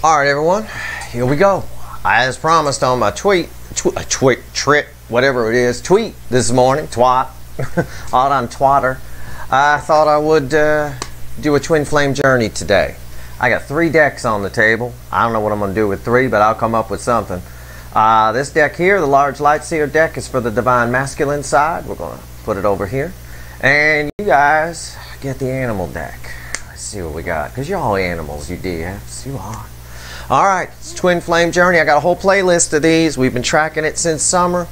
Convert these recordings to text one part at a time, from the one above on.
Alright everyone, here we go. As promised on my tweet this morning, out on Twatter, I thought I would do a twin flame journey today. I got 3 decks on the table. I don't know what I'm going to do with 3, but I'll come up with something. This deck here, the large Lightseer deck, is for the Divine Masculine side. We're going to put it over here. And you guys get the animal deck. Let's see what we got. Because you're all animals, you DFs. You are. Alright, it's Twin Flame Journey. I got a whole playlist of these. We've been tracking it since summer.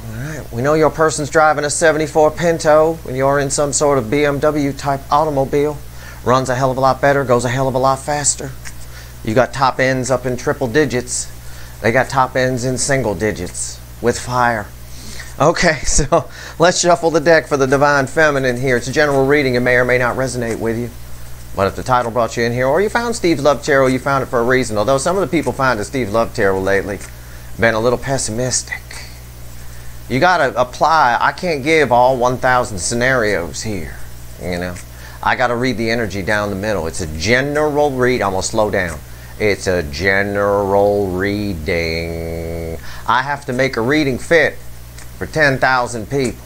Alright, we know your person's driving a 74 Pinto when you're in some sort of BMW type automobile. Runs a hell of a lot better, goes a hell of a lot faster. You got top ends up in triple digits. They got top ends in single digits with fire. Okay, so let's shuffle the deck for the Divine Feminine here. It's a general reading. It may or may not resonate with you. But if the title brought you in here, or you found Steve's Love Tarot, you found it for a reason. Although some of the people finding Steve's Love Tarot lately been a little pessimistic. You got to apply. I can't give all 1,000 scenarios here, you know. I got to read the energy down the middle. It's a general read. I'm going to slow down. It's a general reading. I have to make a reading fit for 10,000 people.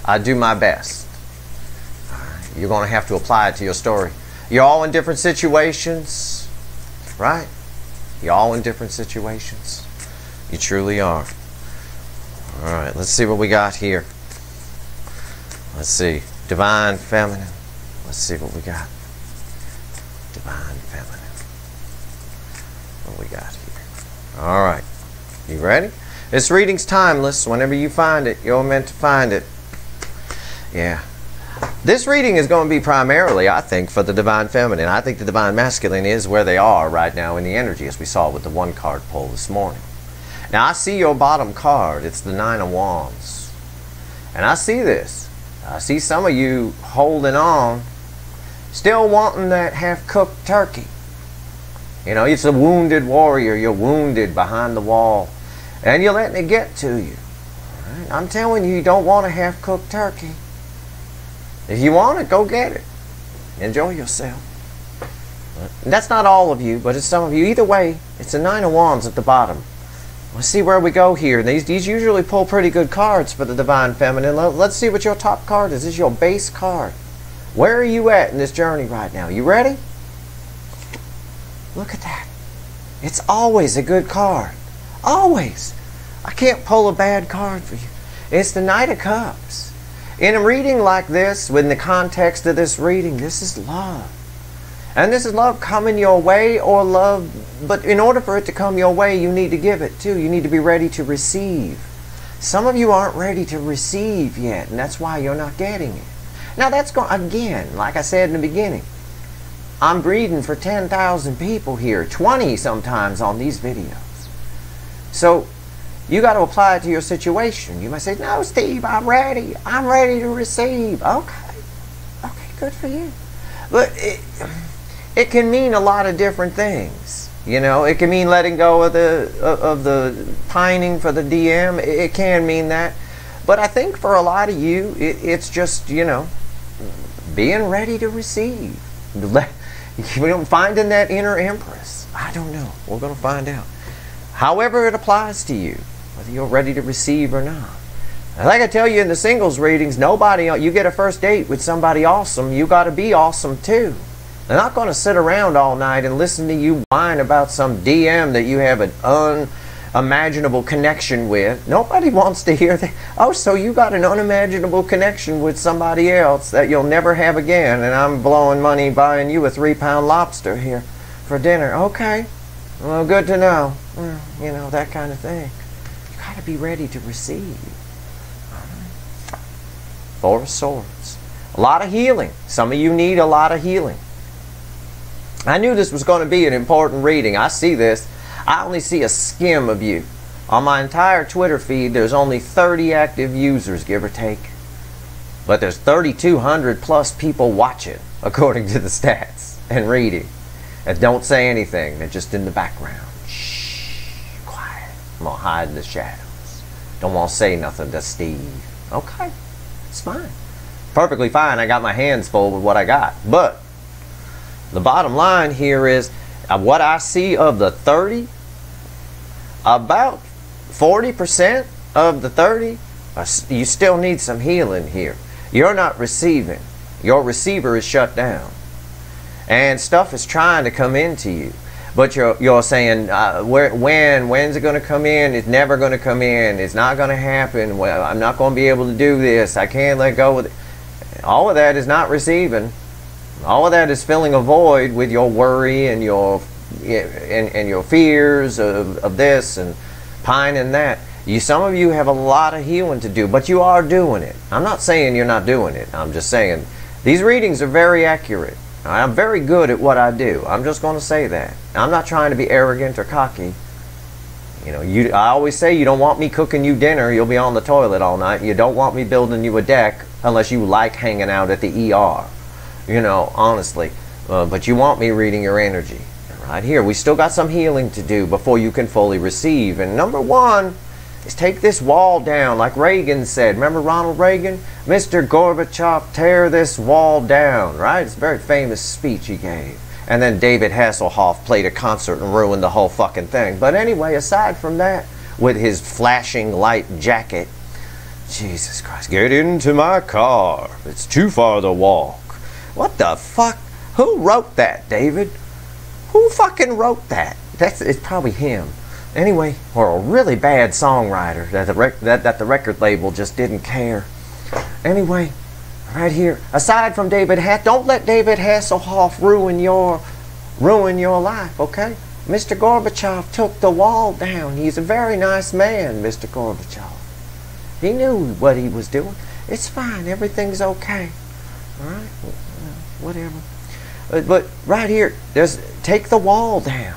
I do my best. You're going to have to apply it to your story. You're all in different situations, right? You're all in different situations. You truly are. All right, let's see what we got here. Let's see. Divine Feminine. Let's see what we got. Divine Feminine. What we got here? All right. You ready? This reading's timeless. Whenever you find it, you're meant to find it. Yeah. This reading is going to be primarily, I think, for the Divine Feminine. I think the Divine Masculine is where they are right now in the energy, as we saw with the 1 card pull this morning. Now, I see your bottom card. It's the 9 of Wands. And I see this. I see some of you holding on, still wanting that half-cooked turkey. You know, it's a wounded warrior. You're wounded behind the wall. And you're letting it get to you. All right? I'm telling you, you don't want a half-cooked turkey. If you want it, go get it. Enjoy yourself. And that's not all of you, but it's some of you. Either way, it's the 9 of Wands at the bottom. Let's see where we go here. These usually pull pretty good cards for the Divine Feminine. Let's see what your top card is. This is your base card. Where are you at in this journey right now? You ready? Look at that. It's always a good card. Always. I can't pull a bad card for you. It's the Knight of Cups. In a reading like this, within the context of this reading, this is love. And this is love coming your way, or love, but in order for it to come your way, you need to give it too. You need to be ready to receive. Some of you aren't ready to receive yet, and that's why you're not getting it. Now that's going, again, like I said in the beginning, I'm reading for 10,000 people here, 20 sometimes on these videos. So, you got to apply it to your situation. You might say, no, Steve, I'm ready. I'm ready to receive. Okay. Okay, good for you. But it can mean a lot of different things. You know, it can mean letting go of the pining for the DM. It can mean that. But I think for a lot of you, it's just, you know, being ready to receive. Finding that inner empress. I don't know. We're going to find out. However it applies to you, whether you're ready to receive or not. And like I tell you in the singles readings, nobody, you get a first date with somebody awesome, you got to be awesome too. They're not going to sit around all night and listen to you whine about some DM that you have an unimaginable connection with. Nobody wants to hear that. Oh, so you got an unimaginable connection with somebody else that you'll never have again, and I'm blowing money buying you a 3-pound lobster here for dinner. Okay, well, good to know. You know, that kind of thing. You got to be ready to receive. Four of Swords. A lot of healing. Some of you need a lot of healing. I knew this was going to be an important reading. I see this. I only see a skim of you. On my entire Twitter feed, there's only 30 active users, give or take. But there's 3,200 plus people watching, according to the stats, and reading. And don't say anything. They're just in the background. Shh. Quiet. I'm going to hide in the shadows. Don't want to say nothing to Steve. Okay. It's fine. Perfectly fine. I got my hands full with what I got. But the bottom line here is, What I see of the 30, about 40% of the 30, you still need some healing here. You're not receiving. Your receiver is shut down. And stuff is trying to come into you. But you're saying, when's it going to come in? It's never going to come in. It's not going to happen. Well, I'm not going to be able to do this. I can't let go of it. All of that is not receiving. All of that is filling a void with your worry and your fears of this and pining that. Some of you have a lot of healing to do, but you are doing it. I'm not saying you're not doing it. I'm just saying these readings are very accurate. I'm very good at what I do. I'm just going to say that. I'm not trying to be arrogant or cocky. You know, I always say you don't want me cooking you dinner. You'll be on the toilet all night. You don't want me building you a deck unless you like hanging out at the ER. You know, honestly. But you want me reading your energy. Right here, we still got some healing to do before you can fully receive. And number one is take this wall down, like Reagan said. Remember Ronald Reagan? Mr. Gorbachev, tear this wall down, right? It's a very famous speech he gave. And then David Hasselhoff played a concert and ruined the whole fucking thing. But anyway, aside from that, with his flashing light jacket, Jesus Christ, get into my car. It's too far to walk. What the fuck? Who wrote that, David? Who fucking wrote that? It's probably him. Anyway, or a really bad songwriter that the record label just didn't care. Anyway, right here, aside from don't let David Hasselhoff ruin your life, okay? Mr. Gorbachev took the wall down. He's a very nice man, Mr. Gorbachev. He knew what he was doing. It's fine. Everything's okay. All right? Whatever. But right here, take the wall down.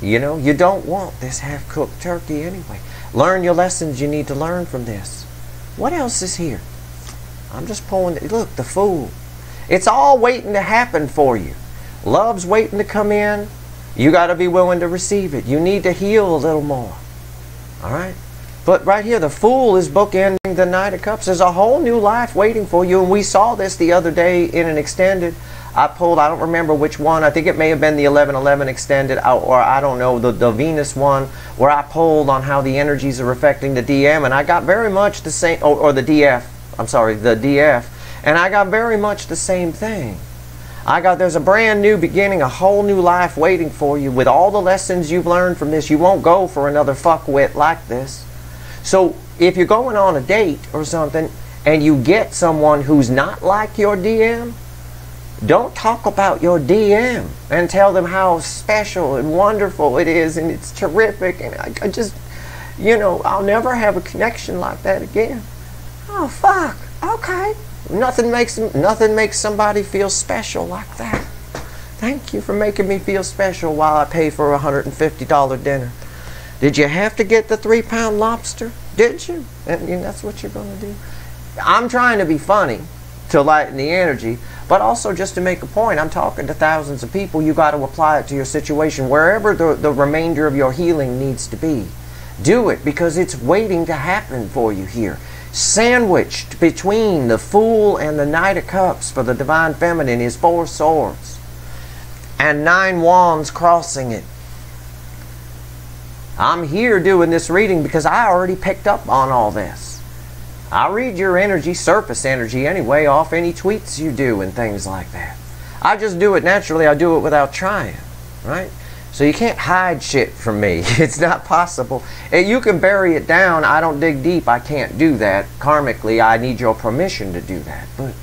You know, you don't want this half-cooked turkey anyway. Learn your lessons you need to learn from this. What else is here? I'm just pulling it. Look, the Fool. It's all waiting to happen for you. Love's waiting to come in. You got to be willing to receive it. You need to heal a little more. All right? But right here, the Fool is bookending the Knight of Cups. There's a whole new life waiting for you. And we saw this the other day in an extended. I don't remember which one. I think it may have been the 11/11 extended, or I don't know, the Venus one, where I pulled on how the energies are affecting the DM, and I got very much the same, or the DF, I'm sorry, the DF, and I got very much the same thing. There's a brand new beginning, a whole new life waiting for you with all the lessons you've learned from this. You won't go for another fuckwit like this. So if you're going on a date or something, and you get someone who's not like your DM, don't talk about your DM and tell them how special and wonderful it is and it's terrific and I just, you know, I'll never have a connection like that again. Oh, fuck. Okay. Nothing makes somebody feel special like that. Thank you for making me feel special while I pay for a $150 dinner. Did you have to get the 3-pound lobster? Did you? And that's what you're going to do. I'm trying to be funny to lighten the energy, but also just to make a point. I'm talking to thousands of people. You got to apply it to your situation wherever the remainder of your healing needs to be. Do it, because it's waiting to happen for you here. Sandwiched between the Fool and the Knight of Cups for the Divine Feminine is 4 swords and 9 wands crossing it. I'm here doing this reading because I already picked up on all this. I read your energy, surface energy anyway, off any tweets you do and things like that. I just do it naturally. I do it without trying, right? So you can't hide shit from me. It's not possible. You can bury it down. I don't dig deep. I can't do that. Karmically, I need your permission to do that. But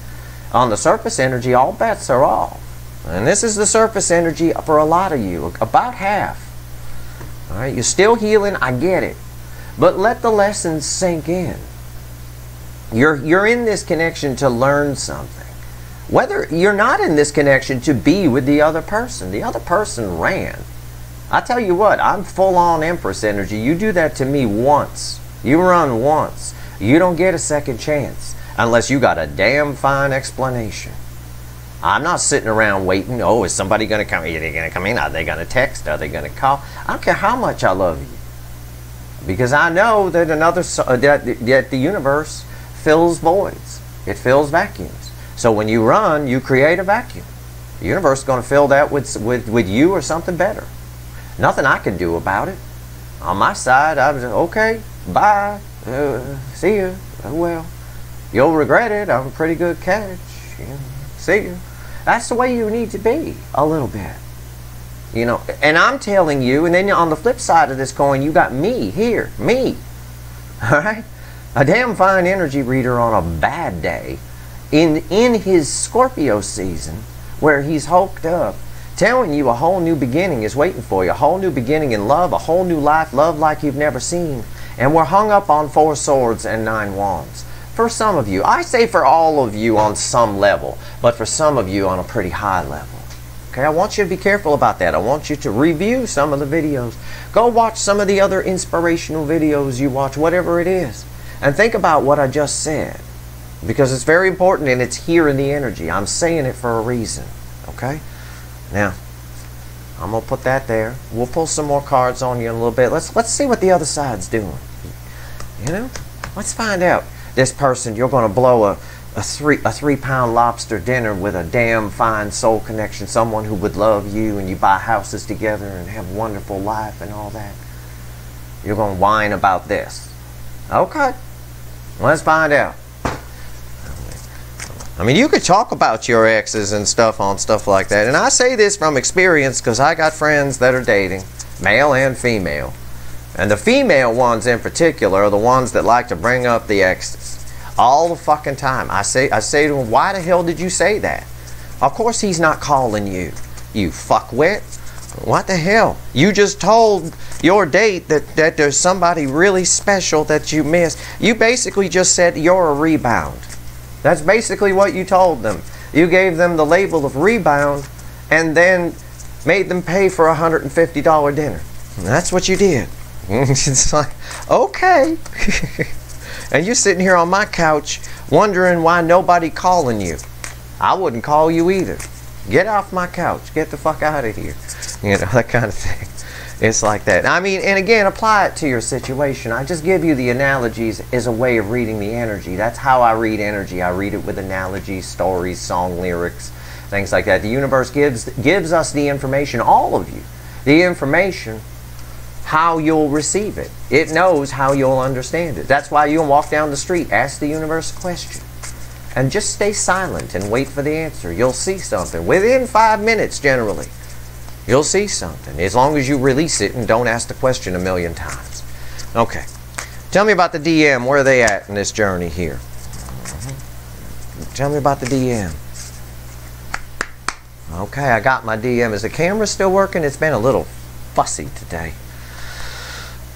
on the surface energy, all bets are off. And this is the surface energy for a lot of you, about half. All right, you're still healing. I get it. But let the lessons sink in. You're in this connection to learn something. Whether you're not in this connection to be with the other person. The other person ran. I tell you what, I'm full-on Empress energy. You do that to me once. You run once. You don't get a second chance unless you got a damn fine explanation. I'm not sitting around waiting. Oh, is somebody going to come? Are they going to come in? Are they going to text? Are they going to call? I don't care how much I love you. Because I know that that the universe fills voids. It fills vacuums. So when you run, you create a vacuum. The universe is going to fill that with you or something better. Nothing I can do about it. On my side, I was okay, bye, see you. Oh well, you'll regret it. I'm a pretty good catch. See you. That's the way you need to be, a little bit. You know, and I'm telling you, and then on the flip side of this coin, you got me here, me. All right, a damn fine energy reader on a bad day, in his Scorpio season, where he's hulked up, telling you a whole new beginning is waiting for you, a whole new beginning in love, a whole new life, love like you've never seen. And we're hung up on 4 swords and 9 wands. For some of you, I say for all of you on some level, but for some of you on a pretty high level. Okay, I want you to be careful about that. I want you to review some of the videos. Go watch some of the other inspirational videos you watch, whatever it is. And think about what I just said. Because it's very important and it's here in the energy. I'm saying it for a reason. Okay? Now, I'm going to put that there. We'll pull some more cards on you in a little bit. Let's see what the other side's doing. You know? Let's find out. This person, you're going to blow a 3-pound lobster dinner with a damn fine soul connection. Someone who would love you, and you buy houses together and have a wonderful life and all that. You're going to whine about this. Okay. Let's find out. I mean, you could talk about your exes and stuff on stuff like that. And I say this from experience because I got friends that are dating, male and female. And the female ones in particular are the ones that like to bring up the exes all the fucking time. I say to them, why the hell did you say that? Of course he's not calling you, you fuckwit. What the hell? You just told your date that there's somebody really special that you missed. You basically just said you're a rebound. That's basically what you told them. You gave them the label of rebound and then made them pay for a $150 dinner. And that's what you did. It's like, okay. And you're sitting here on my couch wondering why nobody calling you. I wouldn't call you either. Get off my couch. Get the fuck out of here. You know, that kind of thing. It's like that. I mean, and again, apply it to your situation. I just give you the analogies as a way of reading the energy. That's how I read energy. I read it with analogies, stories, song lyrics, things like that. The universe gives us the information, all of you, the information, how you'll receive it. It knows how you'll understand it. That's why you can walk down the street, ask the universe a question, and just stay silent and wait for the answer. You'll see something. Within 5 minutes, generally. You'll see something, as long as you release it and don't ask the question a million times. Okay. Tell me about the DM. Where are they at in this journey here? Tell me about the DM. Okay, I got my DM. Is the camera still working? It's been a little fussy today.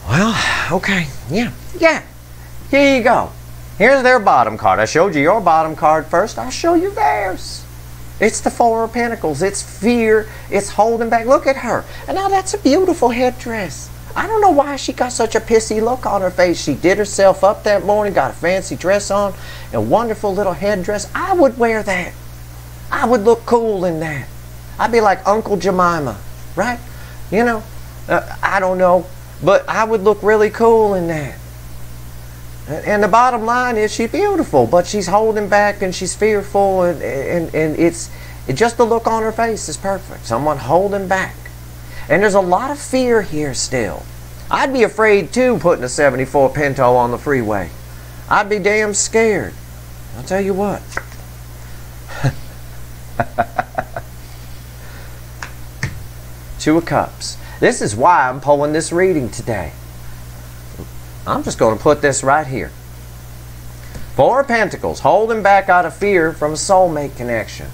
Well, okay. Yeah. Here you go. Here's their bottom card. I showed you your bottom card first. I'll show you theirs. It's the 4 of Pentacles. It's fear. It's holding back. Look at her. And now that's a beautiful headdress. I don't know why she got such a pissy look on her face. She did herself up that morning, got a fancy dress on, and a wonderful little headdress. I would wear that. I would look cool in that. I'd be like Uncle Jemima, right? You know, I don't know, but I would look really cool in that. And the bottom line is she's beautiful, but she's holding back and she's fearful, and it's just the look on her face is perfect. Someone holding back. And there's a lot of fear here still. I'd be afraid too putting a 74 Pinto on the freeway. I'd be damn scared. I'll tell you what. Two of Cups. This is why I'm pulling this reading today. I'm just going to put this right here. 4 of Pentacles, holding back out of fear from a soulmate connection.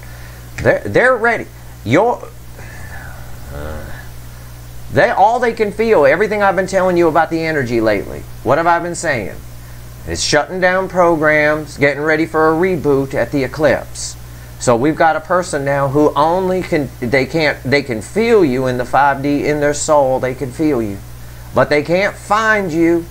They're ready. All they can feel, everything I've been telling you about the energy lately. What have I been saying? It's shutting down programs, getting ready for a reboot at the eclipse. So we've got a person now who only can feel you in the 5D, in their soul, they can feel you. But they can't find you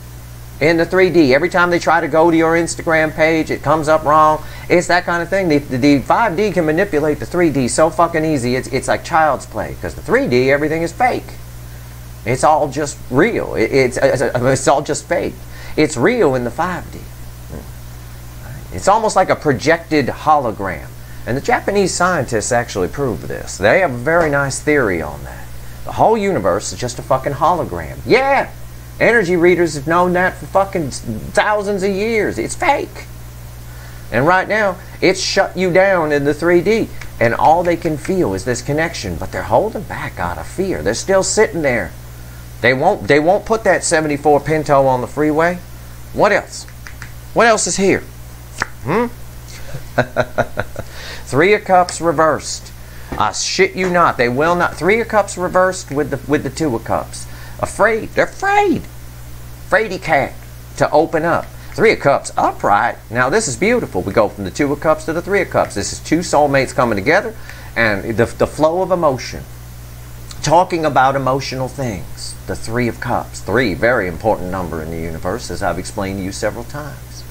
in the 3D. Every time they try to go to your Instagram page, it comes up wrong. It's that kind of thing. The 5D can manipulate the 3D so fucking easy. It's like child's play. Because the 3D, everything is fake. It's all just real. It's all just fake. It's real in the 5D. It's almost like a projected hologram. And the Japanese scientists actually proved this. They have a very nice theory on that. The whole universe is just a fucking hologram. Yeah! Energy readers have known that for fucking thousands of years. It's fake. And right now, it's shut you down in the 3D. And all they can feel is this connection. But they're holding back out of fear. They're still sitting there. They won't put that 74 Pinto on the freeway. What else? What else is here? Three of Cups reversed. I shit you not. They will not. Three of Cups reversed with the Two of Cups. Afraid. They're afraid. Fraidy cat to open up. Three of Cups upright. Now this is beautiful. We go from the Two of Cups to the Three of Cups. This is two soulmates coming together, and the flow of emotion. Talking about emotional things. The Three of Cups. Three, very important number in the universe, as I've explained to you several times.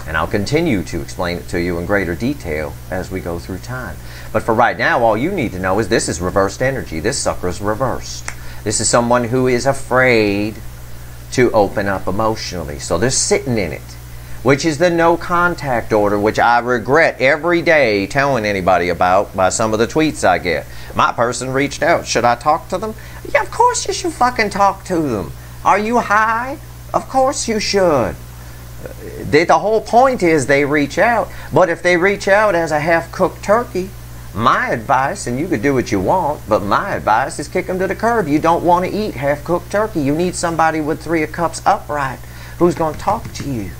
And I'll continue to explain it to you in greater detail as we go through time. But for right now, all you need to know is this is reversed energy. This sucker's reversed. This is someone who is afraid to open up emotionally. So they're sitting in it, which is the no contact order, which I regret every day telling anybody about by some of the tweets I get. My person reached out. Should I talk to them? Yeah, of course you should fucking talk to them. Are you high? Of course you should. The whole point is they reach out. But if they reach out as a half-cooked turkey, my advice, and you could do what you want, but my advice is kick them to the curb. You don't want to eat half-cooked turkey. You need somebody with Three of Cups upright who's going to talk to you,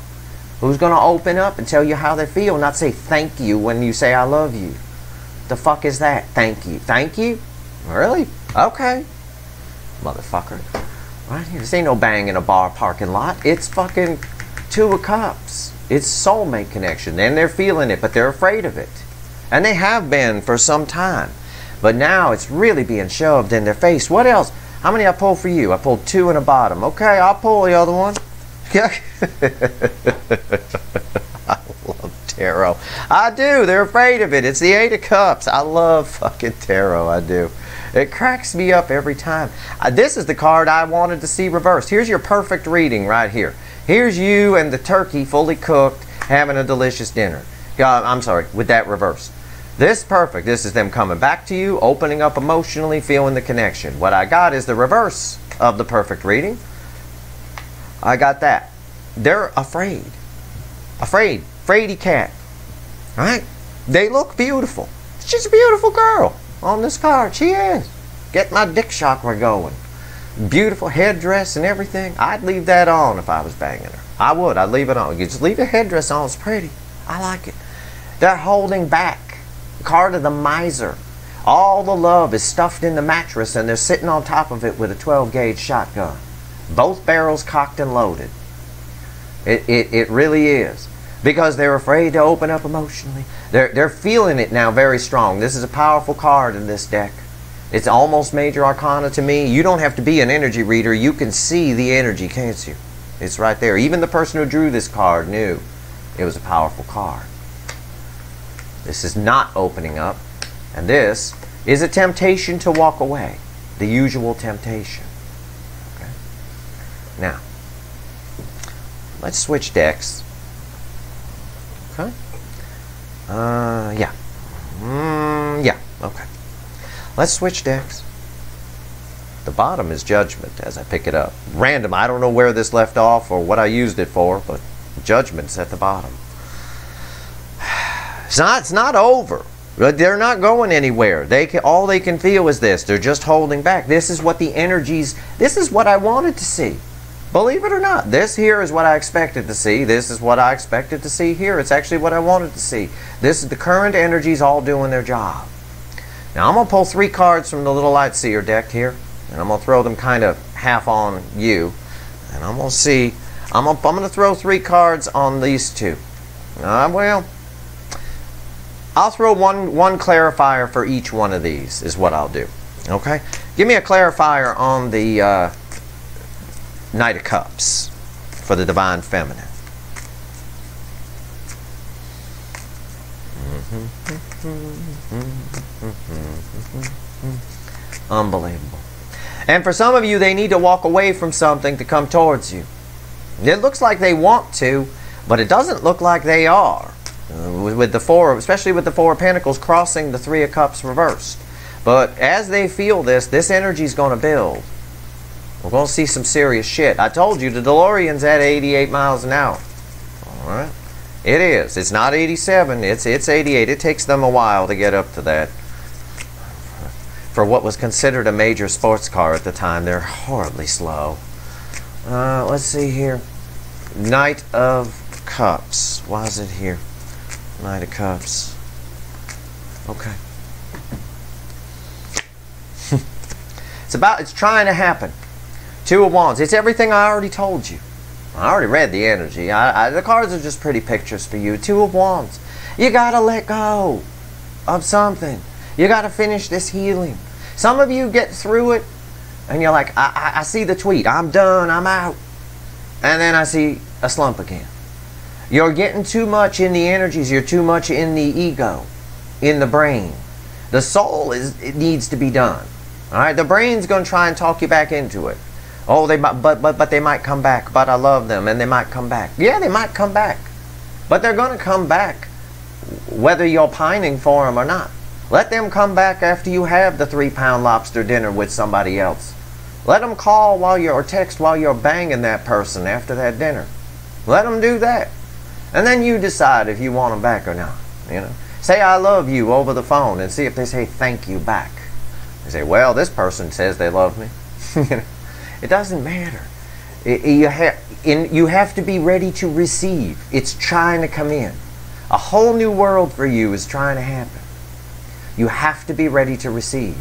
who's going to open up and tell you how they feel, not say thank you when you say I love you. The fuck is that? Thank you. Thank you? Really? Okay. Motherfucker. Right here. This ain't no bang in a bar parking lot. It's fucking Two of Cups. It's soulmate connection. And they're feeling it, but they're afraid of it. And they have been for some time. But now it's really being shoved in their face. What else? How many I pulled for you? I pulled two in the bottom. Okay, I'll pull the other one. I love tarot. I do. They're afraid of it. It's the Eight of Cups. I love fucking tarot. I do. It cracks me up every time. This is the card I wanted to see reversed. Here's your perfect reading right here. Here's you and the turkey fully cooked having a delicious dinner. I'm sorry, with that reversed. This perfect. This is them coming back to you, opening up emotionally, feeling the connection. What I got is the reverse of the perfect reading. I got that. They're afraid. Afraid. Fraidy cat. Right? They look beautiful. She's a beautiful girl on this card. She is. Get my dick chakra going. Beautiful headdress and everything. I'd leave that on if I was banging her. I would. I'd leave it on. You just leave your headdress on. It's pretty. I like it. They're holding back. Card of the miser. All the love is stuffed in the mattress and they're sitting on top of it with a 12-gauge shotgun. Both barrels cocked and loaded. It really is. Because they're afraid to open up emotionally. They're feeling it now very strong. This is a powerful card in this deck. It's almost major arcana to me. You don't have to be an energy reader. You can see the energy, can't you? It's right there. Even the person who drew this card knew it was a powerful card. This is not opening up. And this is a temptation to walk away. The usual temptation. Okay. Now, let's switch decks. Okay. Yeah. Yeah. Okay. Let's switch decks. The bottom is Judgment as I pick it up. Random. I don't know where this left off or what I used it for, but Judgment's at the bottom. It's not over. They're not going anywhere. All they can feel is this. They're just holding back. This is what the energies, this is what I wanted to see. Believe it or not, this here is what I expected to see. This is what I expected to see here. It's actually what I wanted to see. This is the current energies all doing their job. Now I'm going to pull 3 cards from the little Light Seer deck here. And I'm going to throw them kind of half on you. And I'm going to see, I'm going to throw 3 cards on these two. Well, I'll throw one clarifier for each one of these is what I'll do. Okay? Give me a clarifier on the Knight of Cups for the Divine Feminine. Unbelievable. And for some of you, they need to walk away from something to come towards you. It looks like they want to, but it doesn't look like they are. with the four, especially with the Four of Pentacles crossing the Three of Cups reversed. But as they feel this energy is going to build. We're going to see some serious shit. I told you the DeLorean's at 88 miles an hour. All right, it is. It's not 87. It's 88. It takes them a while to get up to that. For what was considered a major sports car at the time, they're horribly slow. Let's see here. Knight of Cups. Why is it here? Knight of Cups. Okay. It's trying to happen. Two of Wands. It's everything I already told you. I already read the energy. The cards are just pretty pictures for you. Two of Wands. You gotta let go of something. You gotta finish this healing. Some of you get through it and you're like, I see the tweet. I'm done. I'm out. And then I see a slump again. You're getting too much in the energies. You're too much in the ego, in the brain. The soul it needs to be done. All right. The brain's going to try and talk you back into it. Oh, but they might come back. But I love them, and they might come back. Yeah, they might come back, but they're going to come back, whether you're pining for them or not. Let them come back after you have the 3-pound lobster dinner with somebody else. Let them call or text while you're banging that person after that dinner. Let them do that. And then you decide if you want them back or not. You know, say I love you over the phone and see if they say thank you back. They say, well, this person says they love me. It doesn't matter. You have to be ready to receive. It's trying to come in. A whole new world for you is trying to happen. You have to be ready to receive.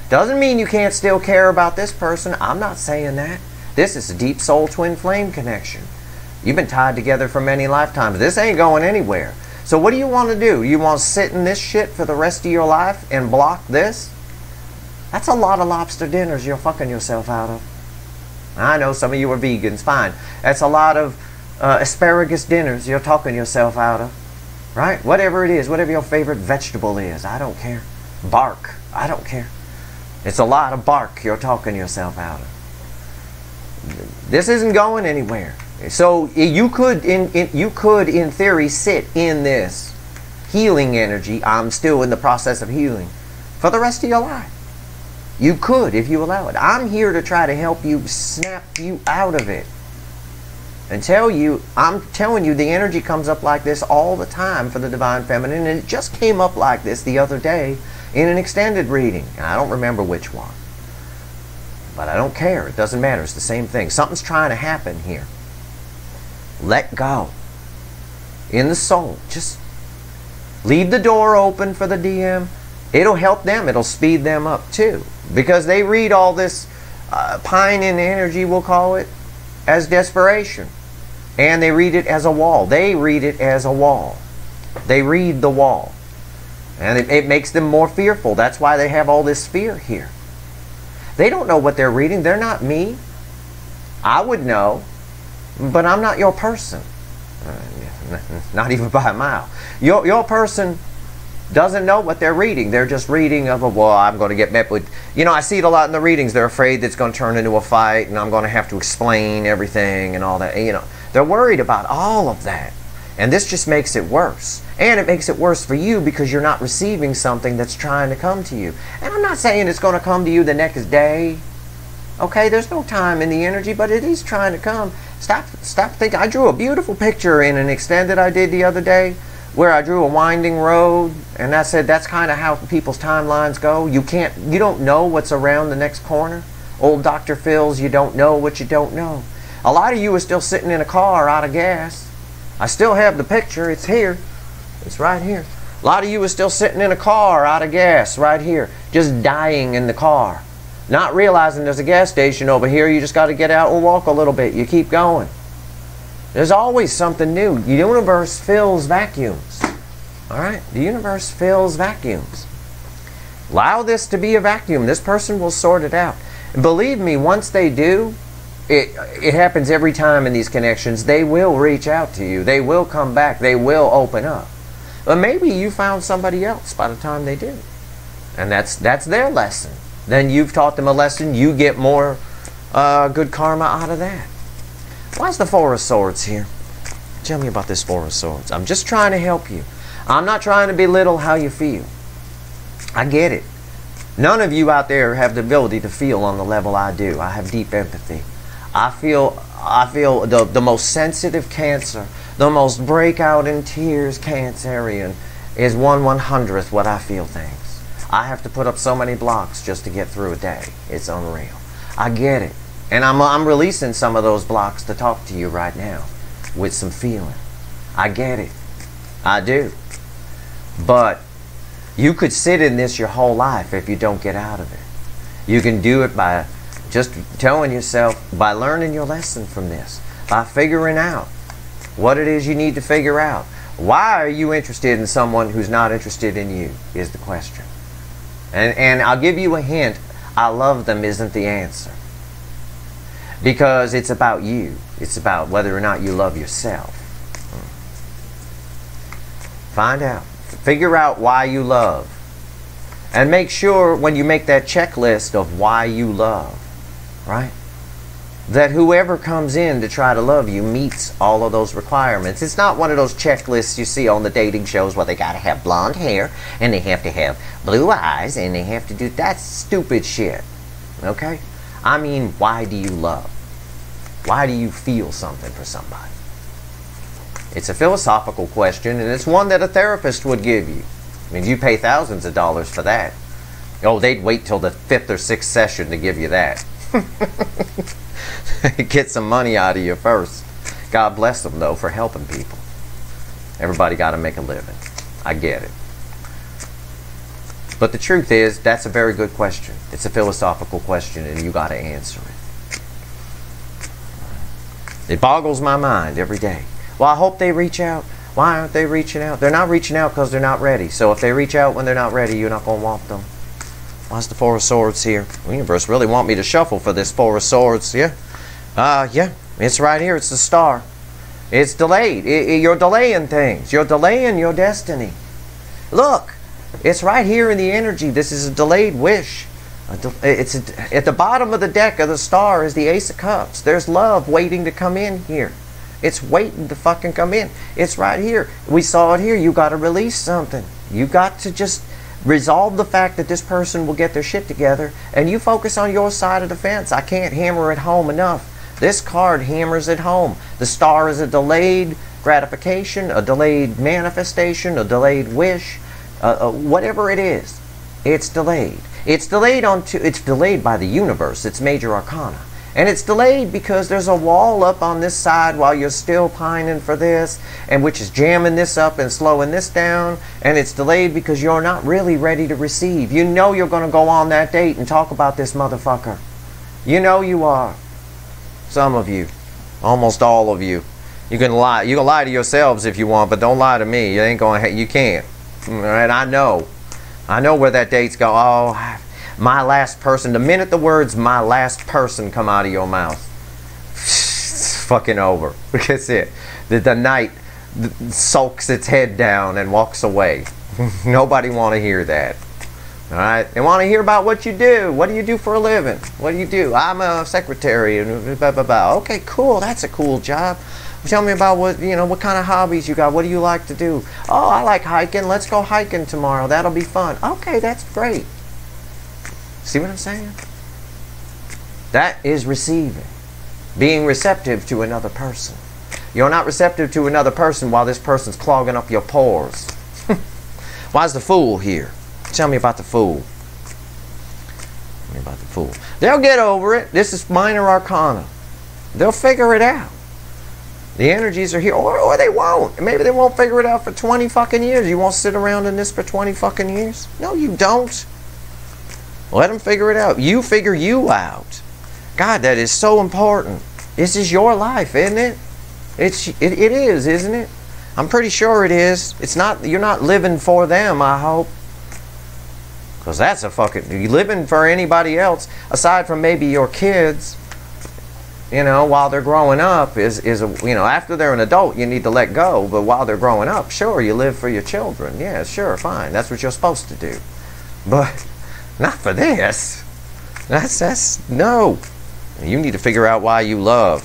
Doesn't mean you can't still care about this person. I'm not saying that. This is a deep soul twin flame connection. You've been tied together for many lifetimes. This ain't going anywhere. So what do you want to do? You want to sit in this shit for the rest of your life and block this? That's a lot of lobster dinners you're fucking yourself out of. I know some of you are vegans, fine. That's a lot of asparagus dinners you're talking yourself out of. Right? Whatever it is, whatever your favorite vegetable is, I don't care. Bark, I don't care. It's a lot of bark you're talking yourself out of. This isn't going anywhere. So you could, in theory, sit in this healing energy. I'm still in the process of healing for the rest of your life. You could if you allow it. I'm here to try to help you, snap you out of it. And I'm telling you, the energy comes up like this all the time for the Divine Feminine, and it just came up like this the other day in an extended reading. And I don't remember which one. But I don't care. It doesn't matter. It's the same thing. Something's trying to happen here. Let go. In the soul. Just leave the door open for the DM. It'll help them. It'll speed them up too. Because they read all this pining energy, we'll call it, as desperation. And they read it as a wall. They read it as a wall. They read the wall. And it makes them more fearful. That's why they have all this fear here. They don't know what they're reading. They're not me. I would know. But I'm not your person. Not even by a mile. Your person doesn't know what they're reading. They're just reading of well, I'm going to get met with, I see it a lot in the readings. They're afraid that it's going to turn into a fight and I'm going to have to explain everything and all that. They're worried about all of that. And this just makes it worse. And it makes it worse for you because you're not receiving something that's trying to come to you. And I'm not saying it's going to come to you the next day. Okay, there's no time in the energy, but it is trying to come. Stop thinking. I drew a beautiful picture in an extended I did the other day, where I drew a winding road, and I said that's kind of how people's timelines go. You don't know what's around the next corner. Old Dr. Phil's, you don't know what you don't know. A lot of you are still sitting in a car out of gas. I still have the picture. It's here. It's right here. A lot of you are still sitting in a car out of gas right here, just dying in the car. Not realizing there's a gas station over here. You just got to get out and walk a little bit. You keep going. There's always something new. The universe fills vacuums. All right? The universe fills vacuums. Allow this to be a vacuum. This person will sort it out. And believe me, once they do, it happens every time in these connections. They will reach out to you. They will come back. They will open up. But maybe you found somebody else by the time they do. And that's their lesson. Then you've taught them a lesson. You get more good karma out of that. Why's the Four of Swords here? Tell me about this Four of Swords. I'm just trying to help you. I'm not trying to belittle how you feel. I get it. None of you out there have the ability to feel on the level I do. I have deep empathy. I feel the most sensitive Cancer, the most breakout in tears Cancerian is 1/100th what I feel things. I have to put up so many blocks just to get through a day. It's unreal. I get it. And I'm releasing some of those blocks to talk to you right now with some feeling. I get it. I do. But you could sit in this your whole life if you don't get out of it. You can do it by just telling yourself, by learning your lesson from this, by figuring out what it is you need to figure out. Why are you interested in someone who's not interested in you is the question. And I'll give you a hint. I love them isn't the answer. Because it's about you. It's about whether or not you love yourself. Find out. Figure out why you love. And make sure when you make that checklist of why you love, right, that whoever comes in to try to love you meets all of those requirements. It's not one of those checklists you see on the dating shows where they got to have blonde hair and they have to have blue eyes and they have to do that stupid shit. Okay? I mean, why do you love? Why do you feel something for somebody? It's a philosophical question, and it's one that a therapist would give you. I mean, you pay thousands of dollars for that. Oh, they'd wait till the 5th or 6th session to give you that. Get some money out of you first. God bless them, though, for helping people. Everybody got to make a living. I get it. But the truth is, that's a very good question. It's a philosophical question, and you got to answer it. It boggles my mind every day. Well, I hope they reach out. Why aren't they reaching out? They're not reaching out because they're not ready. So if they reach out when they're not ready, you're not going to want them. Why's the Four of Swords here? The universe really want me to shuffle for this Four of Swords. Yeah. Yeah. It's right here. It's the Star. It's delayed. You're delaying things. You're delaying your destiny. Look. It's right here in the energy. This is a delayed wish. It's at the bottom of the deck of the Star is the Ace of Cups. There's love waiting to come in here. It's waiting to fucking come in. It's right here. We saw it here. You got to release something. You got to just resolve the fact that this person will get their shit together, and you focus on your side of the fence. I can't hammer it home enough. This card hammers it home. The Star is a delayed gratification, a delayed manifestation, a delayed wish, whatever it is. It's delayed. It's delayed it's delayed by the universe. It's major arcana. And it's delayed because there's a wall up on this side while you're still pining for this, and which is jamming this up and slowing this down. And it's delayed because you're not really ready to receive. You know you're going to go on that date and talk about this motherfucker. You know you are. Some of you. Almost all of you. You can lie. You can lie to yourselves if you want, but don't lie to me. You ain't going. You can't. All right? I know. I know where that date's go. Oh, my last person. The minute the words "my last person" come out of your mouth, it's fucking over. That's it. The night sulks its head down and walks away. Nobody want to hear that. All right? They want to hear about what you do. What do you do for a living? What do you do? I'm a secretary. And blah, blah, blah. Okay, cool. That's a cool job. Tell me about what kind of hobbies you got. What do you like to do? Oh, I like hiking. Let's go hiking tomorrow. That'll be fun. Okay, that's great. See what I'm saying? That is receiving. Being receptive to another person. You're not receptive to another person while this person's clogging up your pores. Why's the Fool here? Tell me about the Fool. Tell me about the Fool. They'll get over it. This is minor arcana. They'll figure it out. The energies are here. Or they won't. Maybe they won't figure it out for 20 fucking years. You won't sit around in this for 20 fucking years? No, you don't. Let them figure it out. You figure you out. God, that is so important. This is your life, isn't it? It is, isn't it? I'm pretty sure it is. It's not. You're not living for them, I hope. Because that's a fucking... You living for anybody else, aside from maybe your kids, while they're growing up, after they're an adult, you need to let go. But while they're growing up, sure, you live for your children. Yeah, sure, fine. That's what you're supposed to do. But... not for this. That's no. You need to figure out why you love.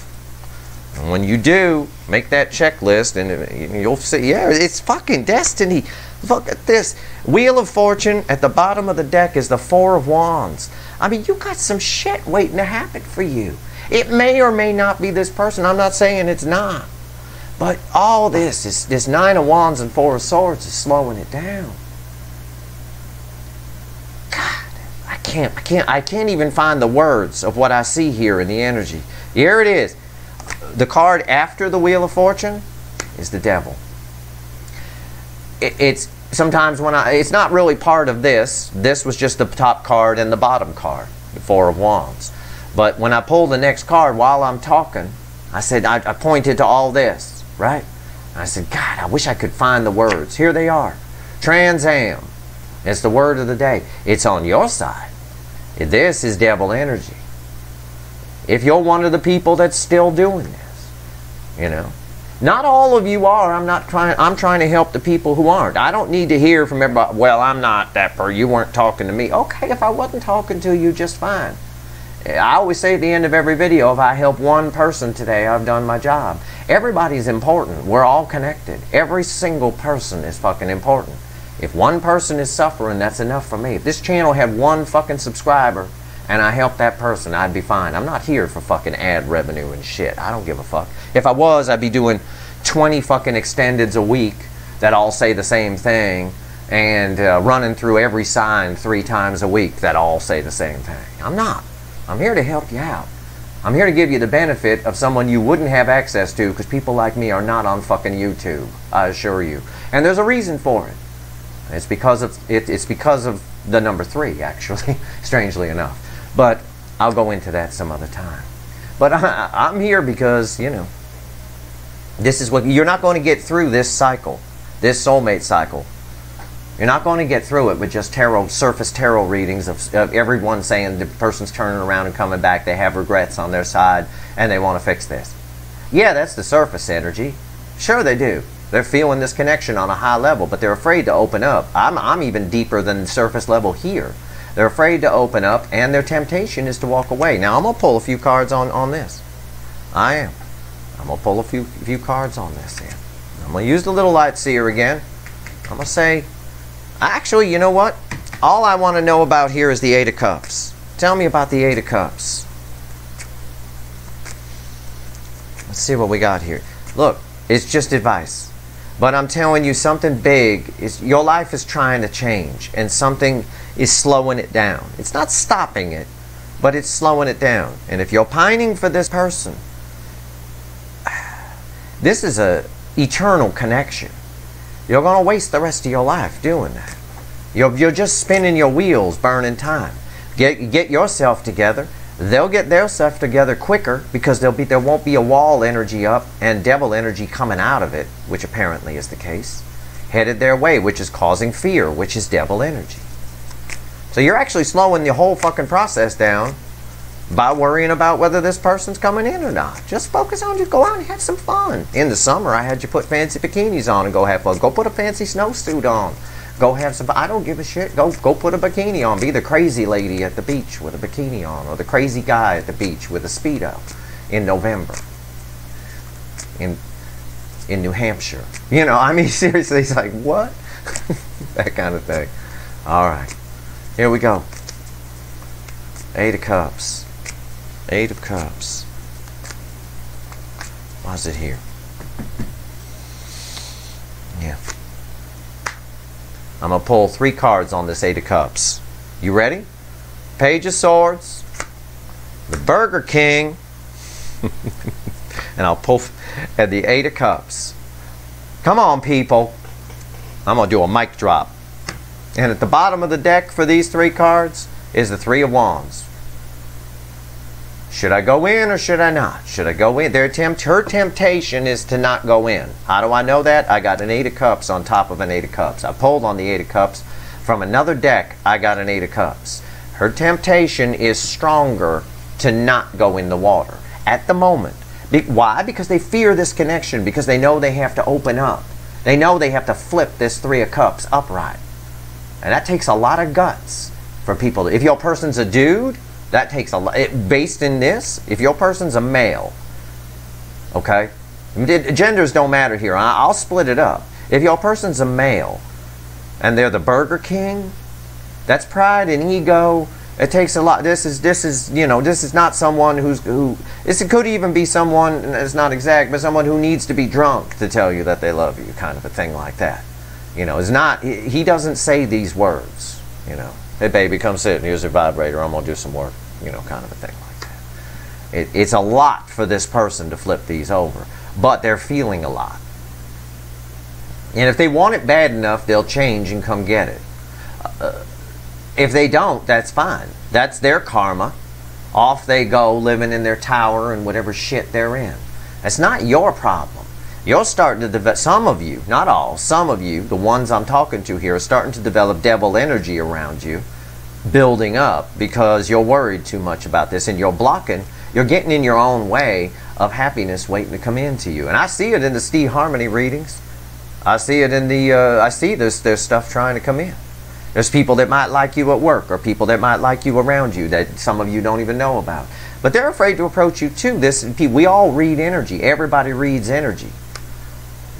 And when you do, make that checklist and you'll see, yeah, it's fucking destiny. Look at this. Wheel of Fortune, at the bottom of the deck is the Four of Wands. I mean, you got some shit waiting to happen for you. It may or may not be this person. I'm not saying it's not. But all this Nine of Wands and Four of Swords is slowing it down. God, I can't even find the words of what I see here in the energy. Here it is. The card after the Wheel of Fortune is the Devil. It's sometimes when it's not really part of this. This was just the top card and the bottom card, the Four of Wands. But when I pull the next card while I'm talking, I said, I pointed to all this, right? And I said, God, I wish I could find the words. Here they are. Trans Am. It's the word of the day. It's on your side. This is devil energy. If you're one of the people that's still doing this, you know. Not all of you are. I'm trying to help the people who aren't. I don't need to hear from everybody, well, I'm not that person. You weren't talking to me. Okay, if I wasn't talking to you, just fine. I always say at the end of every video, if I help one person today, I've done my job. Everybody's important. We're all connected. Every single person is fucking important. If one person is suffering, that's enough for me. If this channel had one fucking subscriber and I helped that person, I'd be fine. I'm not here for fucking ad revenue and shit. I don't give a fuck. If I was, I'd be doing 20 fucking extendeds a week that all say the same thing and running through every sign 3 times a week that all say the same thing. I'm not. I'm here to help you out. I'm here to give you the benefit of someone you wouldn't have access to because people like me are not on fucking YouTube, I assure you. And there's a reason for it. It's because of the number 3, actually, strangely enough. But I'll go into that some other time. But I'm here because, you know, this is what you're not going to get through this cycle, this soulmate cycle. You're not going to get through it with just surface tarot readings of everyone saying the person's turning around and coming back, they have regrets on their side, and they want to fix this. Yeah, that's the surface energy. Sure they do. They're feeling this connection on a high level, but they're afraid to open up. I'm even deeper than surface level here. They're afraid to open up, and their temptation is to walk away. Now, I'm going to pull a few cards on this. I am. I'm going to pull a few cards on this here. I'm going to use the little light seer again. I'm going to say, actually, you know what? All I want to know about here is the Eight of Cups. Tell me about the Eight of Cups. Let's see what we got here. Look, it's just advice. But I'm telling you something big. Your life is trying to change, and something is slowing it down. It's not stopping it, but it's slowing it down. And if you're pining for this person, this is an eternal connection. You're going to waste the rest of your life doing that. You're just spinning your wheels, burning time. Get yourself together. They'll get their stuff together quicker because there won't be a wall energy up and devil energy coming out of it, which apparently is the case, headed their way, which is causing fear, which is devil energy. So you're actually slowing the whole fucking process down by worrying about whether this person's coming in or not. Just focus on, just go out and have some fun. In the summer, I had you put fancy bikinis on and go have fun. Go put a fancy snowsuit on. Go have some, I don't give a shit. Go put a bikini on. Be the crazy lady at the beach with a bikini on, or the crazy guy at the beach with a Speedo in November in New Hampshire. You know, I mean, seriously, it's like, what? That kind of thing. All right. Here we go. Eight of Cups. Eight of Cups. Why is it here? Yeah. I'm going to pull 3 cards on this Eight of Cups. You ready? Page of Swords, the Burger King, and I'll pull at the Eight of Cups. Come on, people. I'm going to do a mic drop. And at the bottom of the deck for these 3 cards is the Three of Wands. Should I go in or should I not? Should I go in? Her temptation is to not go in. How do I know that? I got an Eight of Cups on top of an Eight of Cups. I pulled on the Eight of Cups. From another deck, I got an Eight of Cups. Her temptation is stronger to not go in the water at the moment. Why? Because they fear this connection. Because they know they have to open up. They know they have to flip this Three of Cups upright. And that takes a lot of guts for people. If your person's a dude, that takes a lot. Based in this, if your person's a male, Okay? Genders don't matter here. I'll split it up. If your person's a male and they're the Burger King, that's pride and ego. It takes a lot. This is you know, this is not someone this could even be someone, it's not exact, but someone who needs to be drunk to tell you that they love you, kind of a thing like that. You know, it's not, he doesn't say these words, you know. Hey baby, come sit, here's your vibrator, I'm gonna do some work, you know, kind of a thing like that. It's a lot for this person to flip these over, but they're feeling a lot. And if they want it bad enough, they'll change and come get it. If they don't, that's fine. That's their karma. Off they go, living in their tower and whatever shit they're in. That's not your problem. You're starting to develop, some of you, not all, some of you, the ones I'm talking to here, are starting to develop devil energy around you, building up because you're worried too much about this and you're blocking, you're getting in your own way of happiness waiting to come into you. And I see it in the Steve Harmony readings. I see it in the, I see there's stuff trying to come in. There's people that might like you at work or people that might like you around you that some of you don't even know about. But they're afraid to approach you too. We all read energy. Everybody reads energy.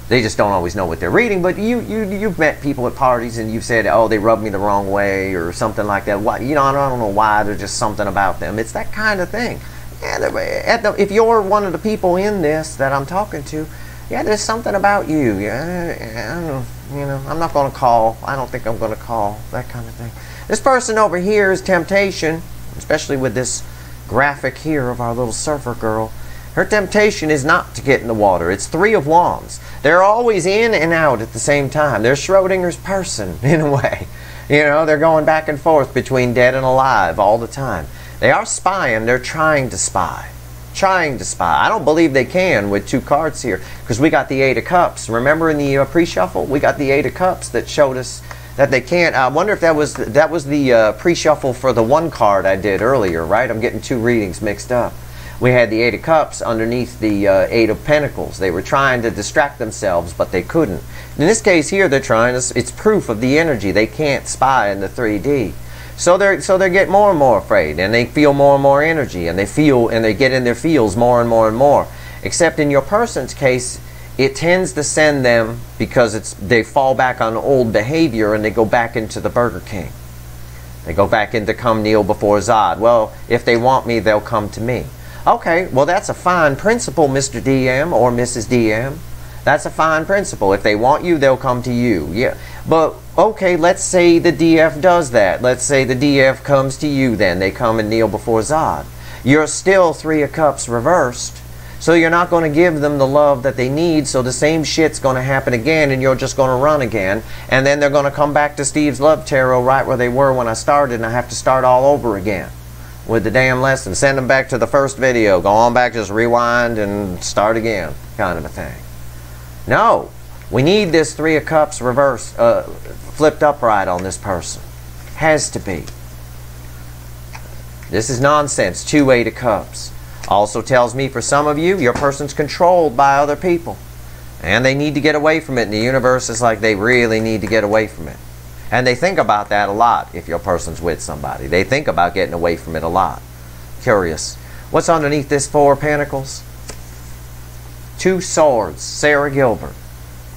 They just don't always know what they're reading. But you've met people at parties and you've said, oh, they rubbed me the wrong way or something like that. Why, you know, I don't know why. There's just something about them. It's that kind of thing. Yeah, if you're one of the people in this that I'm talking to, yeah, there's something about you. Yeah, I don't know. You know, I'm not going to call. I don't think I'm going to call. That kind of thing. This person over here is temptation, especially with this graphic here of our little surfer girl. Her temptation is not to get in the water. It's 3 of Wands. They're always in and out at the same time. They're Schrodinger's person, in a way. You know, they're going back and forth between dead and alive all the time. They are spying. They're trying to spy. Trying to spy. I don't believe they can with 2 cards here because we got the 8 of Cups. Remember in the pre-shuffle we got the 8 of Cups that showed us that they can't. I wonder if that was the pre-shuffle for the 1 card I did earlier, right? I'm getting 2 readings mixed up. We had the 8 of Cups underneath the 8 of Pentacles. They were trying to distract themselves, but they couldn't. In this case here, they're trying to. It's proof of the energy. They can't spy in the 3D. So they get more and more afraid, and they feel more and more energy, and they get in their feels more and more and more. Except in your person's case, it tends to send them because they fall back on old behavior and they go back into the Burger King. They go back into come kneel before Zod. Well, if they want me, they'll come to me. Okay, well that's a fine principle, Mr. DM or Mrs. DM. That's a fine principle. If they want you, they'll come to you. Yeah, but okay, let's say the DF does that. Let's say the DF comes to you then. They come and kneel before Zod. You're still 3 of Cups reversed. So you're not going to give them the love that they need, so the same shit's going to happen again and you're just going to run again. And then they're going to come back to Steve's Love Tarot right where they were when I started, and I have to start all over again with the damn lesson. Send them back to the first video. Go on back, just rewind and start again, kind of a thing. No, we need this 3 of Cups reversed, flipped upright on this person. Has to be. This is nonsense. 2 8 of Cups. Also tells me for some of you, your person's controlled by other people. And they need to get away from it. And the universe is like they really need to get away from it. And they think about that a lot if your person's with somebody. They think about getting away from it a lot. Curious. What's underneath this 4 of Pentacles? 2 Swords. Sarah Gilbert.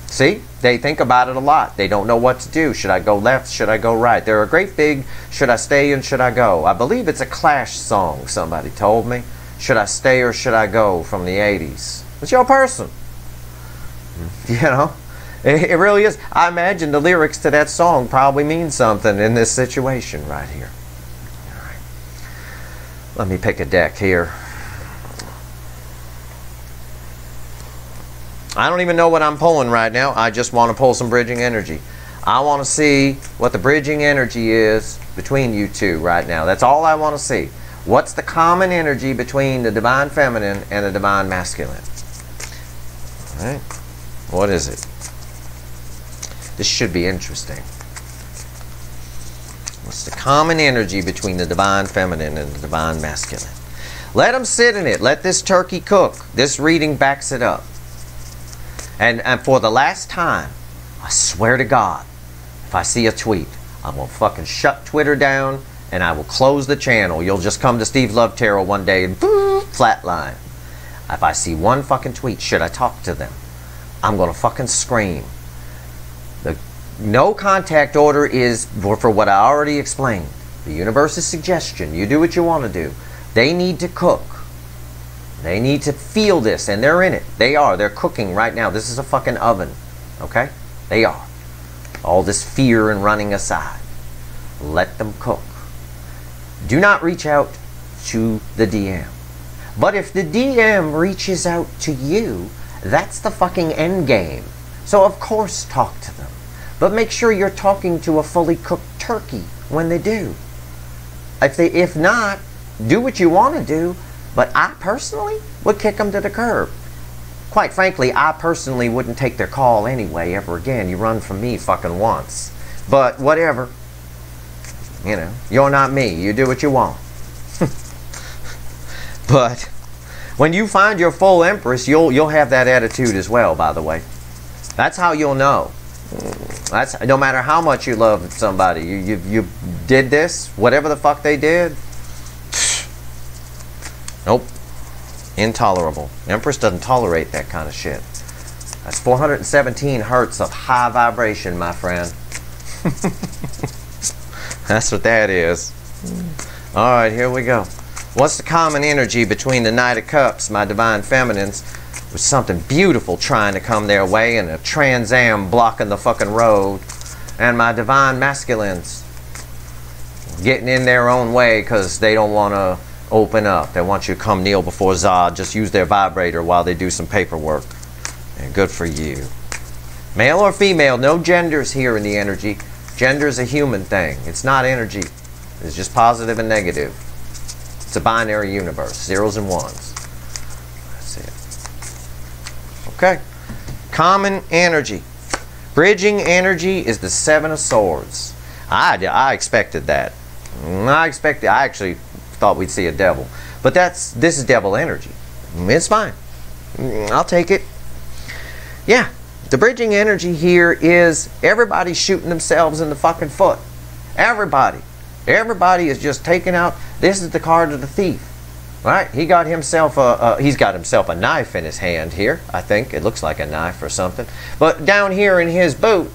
See? They think about it a lot. They don't know what to do. Should I go left? Should I go right? They're a great big, should I stay and should I go? I believe it's a Clash song, somebody told me. Should I stay or should I go, from the 80s? It's your person. You know? It really is. I imagine the lyrics to that song probably mean something in this situation right here. All right. Let me pick a deck here. I don't even know what I'm pulling right now. I just want to pull some bridging energy. I want to see what the bridging energy is between you two right now. That's all I want to see. What's the common energy between the Divine Feminine and the Divine Masculine? All right. What is it? This should be interesting. What's the common energy between the Divine Feminine and the Divine Masculine? Let them sit in it. Let this turkey cook. This reading backs it up. And for the last time, I swear to God, if I see a tweet, I'm going to fucking shut Twitter down and I will close the channel. You'll just come to Steve's Love Tarot one day and flatline. If I see one fucking tweet, should I talk to them? I'm gonna fucking scream. The no contact order is for what I already explained. The universe's suggestion. You do what you want to do. They need to cook. They need to feel this, and they're in it. They are. They're cooking right now. This is a fucking oven. Okay? They are. All this fear and running aside. Let them cook. Do not reach out to the DM. But if the DM reaches out to you, that's the fucking end game. So of course talk to them. But make sure you're talking to a fully cooked turkey when they do. If not, do what you want to do. But I personally would kick them to the curb. Quite frankly, I personally wouldn't take their call anyway ever again. You run from me fucking once. But whatever. You know, you're not me. You do what you want. But when you find your full empress, you'll have that attitude as well, by the way. That's how you'll know. That's no matter how much you love somebody. You did this, whatever the fuck they did. Nope. Intolerable. Empress doesn't tolerate that kind of shit. That's 417 hertz of high vibration, my friend. That's what that is. Alright, here we go. What's the common energy between the Knight of Cups, my divine feminines, with something beautiful trying to come their way and a Trans Am blocking the fucking road, and my divine masculines getting in their own way because they don't want to open up. They want you to come kneel before Zod, just use their vibrator while they do some paperwork. And good for you. Male or female, no genders here in the energy. Gender is a human thing. It's not energy. It's just positive and negative. It's a binary universe. Zeros and ones. That's it. Okay. Common energy. Bridging energy is the Seven of Swords. I expected that. I actually thought we'd see a devil. But this is devil energy. It's fine. I'll take it. Yeah. The bridging energy here is everybody shooting themselves in the fucking foot. Everybody. Everybody is just taking out. This is the card of the thief. Right? He's got himself a knife in his hand here. I think it looks like a knife or something. But down here in his boot,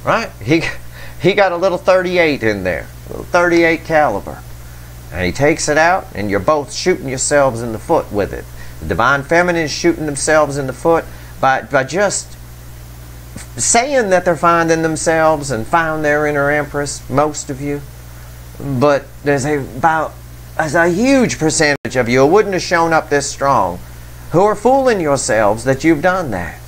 right? He got a little 38 in there. A little 38 caliber. And he takes it out, and you're both shooting yourselves in the foot with it. The divine feminine is shooting themselves in the foot by just saying that they're finding themselves and found their inner empress, most of you. But there's a huge percentage of you who wouldn't have shown up this strong, who are fooling yourselves that you've done that.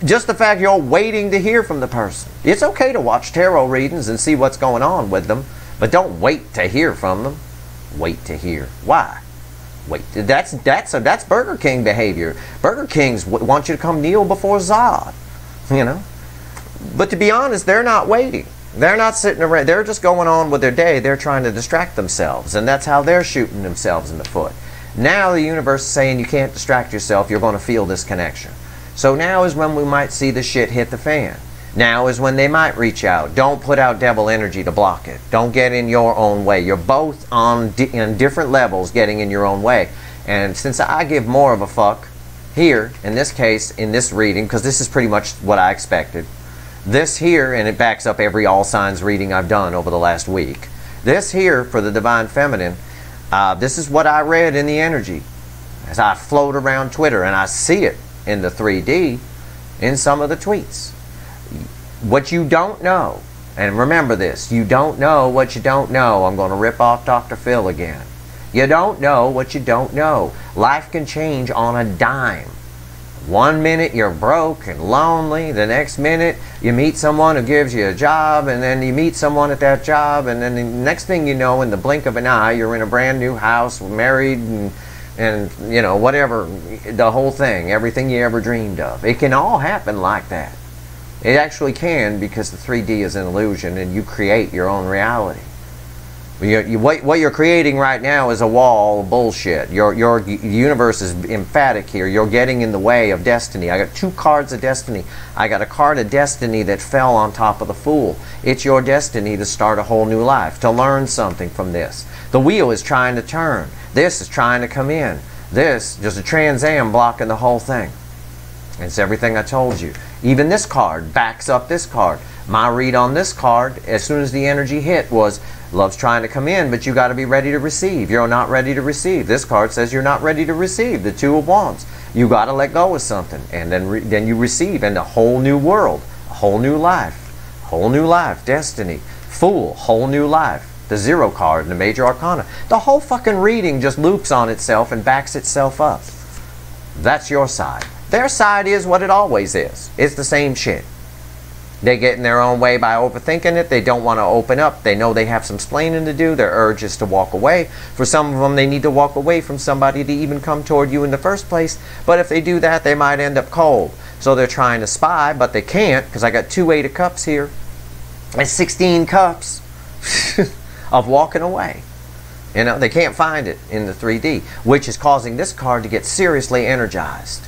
Just the fact you're waiting to hear from the person. It's okay to watch tarot readings and see what's going on with them, but don't wait to hear from them. Wait to hear. Why? Wait. That's Burger King behavior. Burger Kings want you to come kneel before Zod. You know? But to be honest, they're not waiting. They're not sitting around. They're just going on with their day. They're trying to distract themselves, and that's how they're shooting themselves in the foot. Now the universe is saying you can't distract yourself. You're going to feel this connection. So now is when we might see the shit hit the fan. Now is when they might reach out. Don't put out devil energy to block it. Don't get in your own way. You're both on different levels getting in your own way. And since I give more of a fuck here, in this case, in this reading, because this is pretty much what I expected. This here, and it backs up every all signs reading I've done over the last week. This here, for the divine feminine, this is what I read in the energy as I float around Twitter, and I see it in the 3D in some of the tweets. What you don't know, and remember this, you don't know what you don't know. I'm going to rip off Dr. Phil again. You don't know what you don't know. Life can change on a dime. One minute you're broke and lonely, the next minute you meet someone who gives you a job, and then you meet someone at that job, and then the next thing you know, in the blink of an eye, you're in a brand new house, married, and you know, whatever, the whole thing, everything you ever dreamed of. It can all happen like that. It actually can, because the 3D is an illusion and you create your own reality. What you're creating right now is a wall of bullshit. Your universe is emphatic here. You're getting in the way of destiny. I got 2 cards of destiny. I got a card of destiny that fell on top of the Fool. It's your destiny to start a whole new life, to learn something from this. The wheel is trying to turn. This is trying to come in. This, just a Trans Am blocking the whole thing. It's everything I told you. Even this card backs up this card. My read on this card, as soon as the energy hit, was love's trying to come in, but you got to be ready to receive. You're not ready to receive. This card says you're not ready to receive. The 2 of Wands. You got to let go of something, and then you receive in a whole new world, a whole new life, destiny, Fool, whole new life. The 0 card in the Major Arcana. The whole fucking reading just loops on itself and backs itself up. That's your side. Their side is what it always is. It's the same shit. They get in their own way by overthinking it. They don't want to open up. They know they have some splaining to do. Their urge is to walk away. For some of them, they need to walk away from somebody to even come toward you in the first place. But if they do that, they might end up cold. So they're trying to spy, but they can't, because I got 2 8 of Cups here. And 16 Cups of walking away. You know, they can't find it in the 3D, which is causing this card to get seriously energized.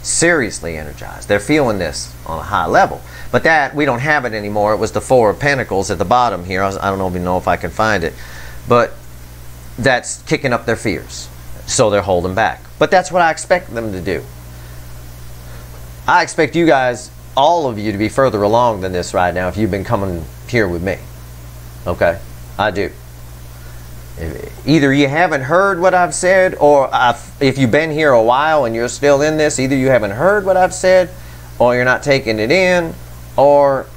Seriously energized. They're feeling this on a high level. But that, we don't have it anymore. It was the 4 of Pentacles at the bottom here. I don't even know if I can find it. But that's kicking up their fears. So they're holding back. But that's what I expect them to do. I expect you guys, all of you, to be further along than this right now if you've been coming here with me. Okay? I do. Either you haven't heard what I've said, or if you've been here a while and you're still in this, either you haven't heard what I've said, or you're not taking it in, or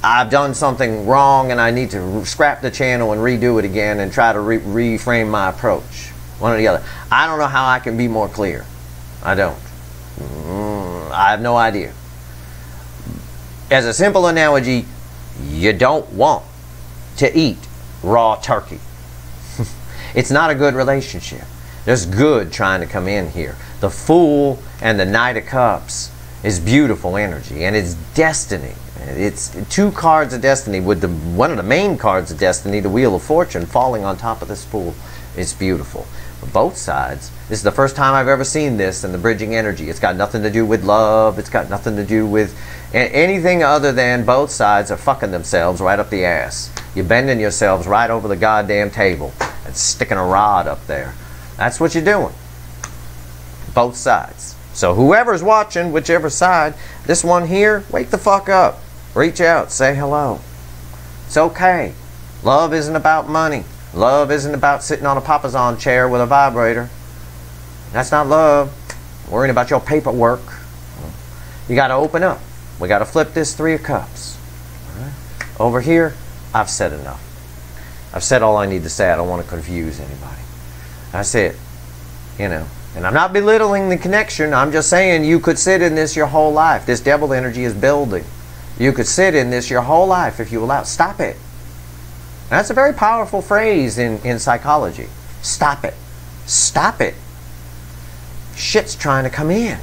I've done something wrong and I need to scrap the channel and redo it again and try to reframe my approach. One or the other. I don't know how I can be more clear. I don't. I have no idea. As a simple analogy, you don't want to eat raw turkey. It's not a good relationship. There's good trying to come in here. The Fool and the Knight of Cups is beautiful energy, and it's destiny. It's 2 cards of destiny with one of the main cards of destiny, the Wheel of Fortune, falling on top of this Fool. It's beautiful. But both sides, this is the first time I've ever seen this in the bridging energy. It's got nothing to do with love. It's got nothing to do with anything other than both sides are fucking themselves right up the ass. You're bending yourselves right over the goddamn table and sticking a rod up there. That's what you're doing. Both sides. So whoever's watching, whichever side, this one here, wake the fuck up. Reach out. Say hello. It's okay. Love isn't about money. Love isn't about sitting on a papasan chair with a vibrator. That's not love. Worrying about your paperwork. You got to open up. We got to flip this 3 of Cups. All right. Over here, I've said enough. I've said all I need to say. I don't want to confuse anybody. That's it. You know. And I'm not belittling the connection. I'm just saying you could sit in this your whole life. This devil energy is building. You could sit in this your whole life if you allow. Stop it. That's a very powerful phrase in psychology. Stop it. Stop it. Shit's trying to come in.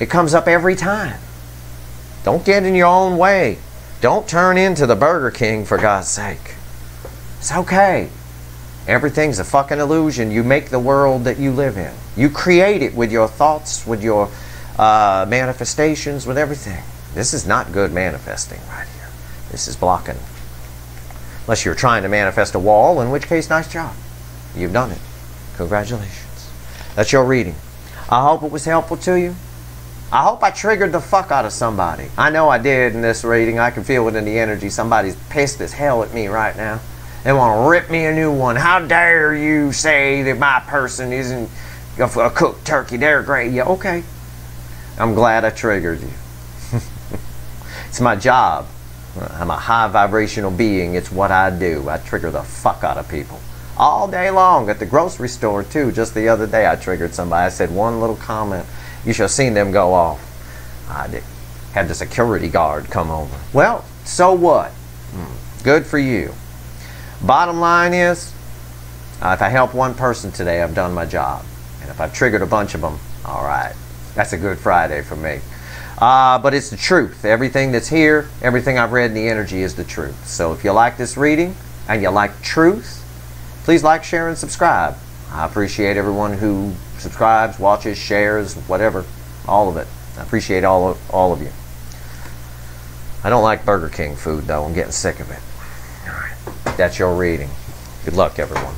It comes up every time. Don't get in your own way. Don't turn into the Burger King, for God's sake. It's okay. Everything's a fucking illusion. You make the world that you live in. You create it with your thoughts, with your manifestations, with everything. This is not good manifesting right here. This is blocking. Unless you're trying to manifest a wall, in which case, nice job. You've done it. Congratulations. That's your reading. I hope it was helpful to you. I hope I triggered the fuck out of somebody. I know I did in this reading. I can feel it in the energy. Somebody's pissed as hell at me right now. They want to rip me a new one. How dare you say that my person isn't a cooked turkey? They're great. Yeah, okay. I'm glad I triggered you. It's my job. I'm a high vibrational being. It's what I do. I trigger the fuck out of people. All day long at the grocery store too. Just the other day I triggered somebody. I said one little comment. You should have seen them go off. I did. Had the security guard come over. Well, so what? Good for you. Bottom line is, if I help one person today, I've done my job. And if I've triggered a bunch of them, all right. That's a good Friday for me. But it's the truth. Everything that's here, everything I've read in the energy is the truth. So if you like this reading, and you like truth, please like, share, and subscribe. I appreciate everyone who subscribes, watches, shares, whatever, all of it. I appreciate all of you. I don't like Burger King food, though. I'm getting sick of it. All right. That's your reading. Good luck, everyone.